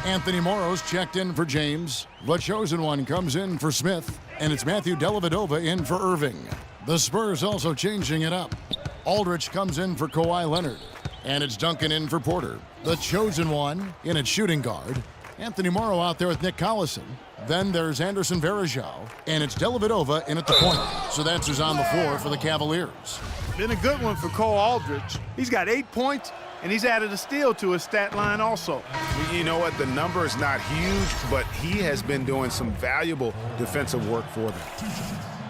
Anthony Morrow's checked in for James. The chosen one comes in for Smith. And it's Matthew Dellavedova in for Irving. The Spurs also changing it up. Aldridge comes in for Kawhi Leonard. And it's Duncan in for Porter. The chosen one in at shooting guard. Anthony Morrow out there with Nick Collison. Then there's Anderson Varejao. And it's Dellavedova in at the point. So that's who's on the floor for the Cavaliers. Been a good one for Cole Aldridge. He's got 8 points, and he's added a steal to his stat line also. You know what? The number is not huge, but he has been doing some valuable defensive work for them.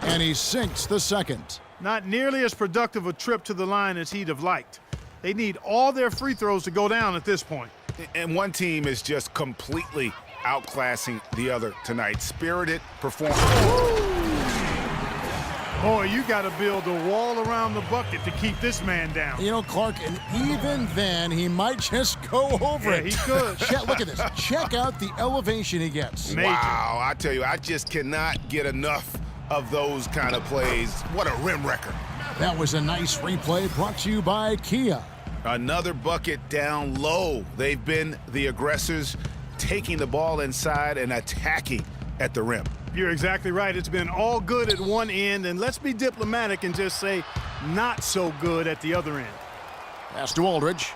And he sinks the second. Not nearly as productive a trip to the line as he'd have liked. They need all their free throws to go down at this point. And one team is just completely outclassing the other tonight. Spirited performance. Boy, you got to build a wall around the bucket to keep this man down. You know, Clark, and even then, he might just go over it. He could. Look at this. Check out the elevation he gets. Major. Wow, I tell you, I just cannot get enough of those kind of plays. What a rim wrecker. That was a nice replay brought to you by Kia. Another bucket down low. They've been the aggressors, taking the ball inside and attacking at the rim. You're exactly right. It's been all good at one end, and let's be diplomatic and just say not so good at the other end. Pass to Aldridge.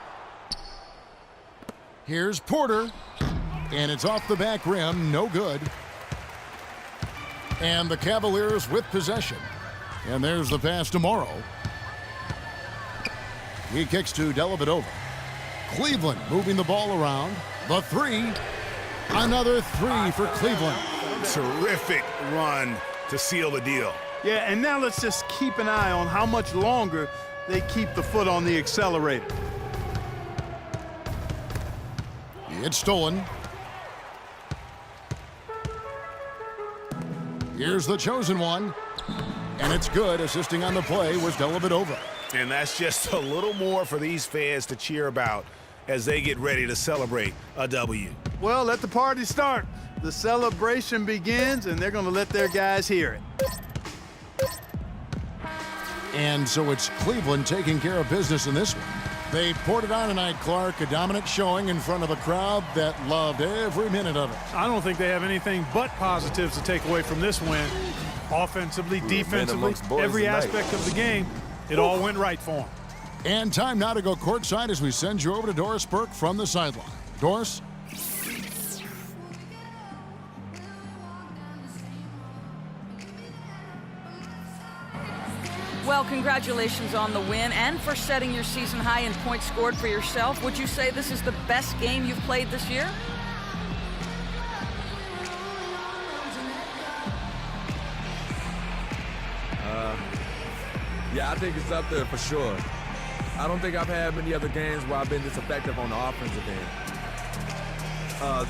Here's Porter. And it's off the back rim. No good. And the Cavaliers with possession. And there's the pass to Morrow. He kicks to Dellavedova. Cleveland moving the ball around. The three. Another three for Cleveland. Terrific run to seal the deal. Yeah, and now let's just keep an eye on how much longer they keep the foot on the accelerator. It's stolen. Here's the chosen one. And it's good. Assisting on the play was Dellavedova. And that's just a little more for these fans to cheer about as they get ready to celebrate a W. Well, let the party start. The celebration begins, and they're going to let their guys hear it. And so it's Cleveland taking care of business in this one. They poured it on tonight, Clark. A dominant showing in front of a crowd that loved every minute of it. I don't think they have anything but positives to take away from this win. Offensively, defensively, every aspect of the game, it all went right for them. And time now to go courtside as we send you over to Doris Burke from the sideline. Doris? Well, congratulations on the win and for setting your season high in points scored for yourself. Would you say this is the best game you've played this year? Yeah, I think it's up there for sure. I don't think I've had many other games where I've been this effective on the offensive end.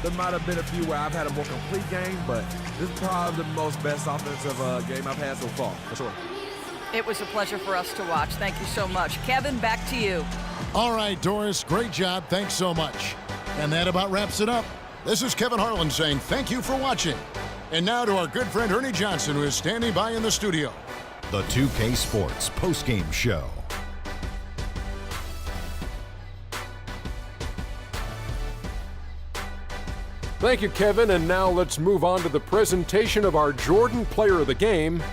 There might have been a few where I've had a more complete game, but this is probably the most best offensive game I've had so far, for sure. It was a pleasure for us to watch. Thank you so much. Kevin, back to you. All right, Doris, great job. Thanks so much. And that about wraps it up. This is Kevin Harlan saying thank you for watching. And now to our good friend Ernie Johnson, who is standing by in the studio. The 2K Sports postgame show. Thank you, Kevin. And now let's move on to the presentation of our Jordan Player of the Game,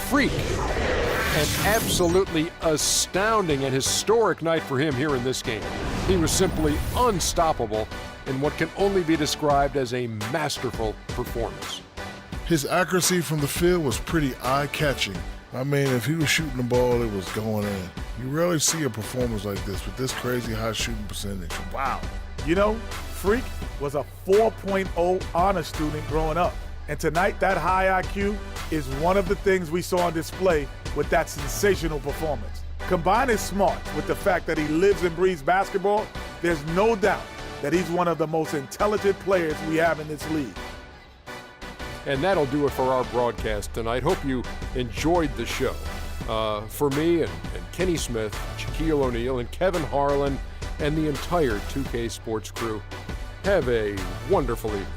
Freak. An absolutely astounding and historic night for him here in this game. He was simply unstoppable in what can only be described as a masterful performance. His accuracy from the field was pretty eye-catching. I mean, if he was shooting the ball, it was going in. You rarely see a performance like this with this crazy high shooting percentage. Wow. You know, Freak was a 4.0 honor student growing up. And tonight, that high IQ is one of the things we saw on display with that sensational performance. Combine his smarts with the fact that he lives and breathes basketball, there's no doubt that he's one of the most intelligent players we have in this league. And that'll do it for our broadcast tonight. Hope you enjoyed the show. For me and Kenny Smith, Shaquille O'Neal, and Kevin Harlan, and the entire 2K Sports crew, have a wonderful evening.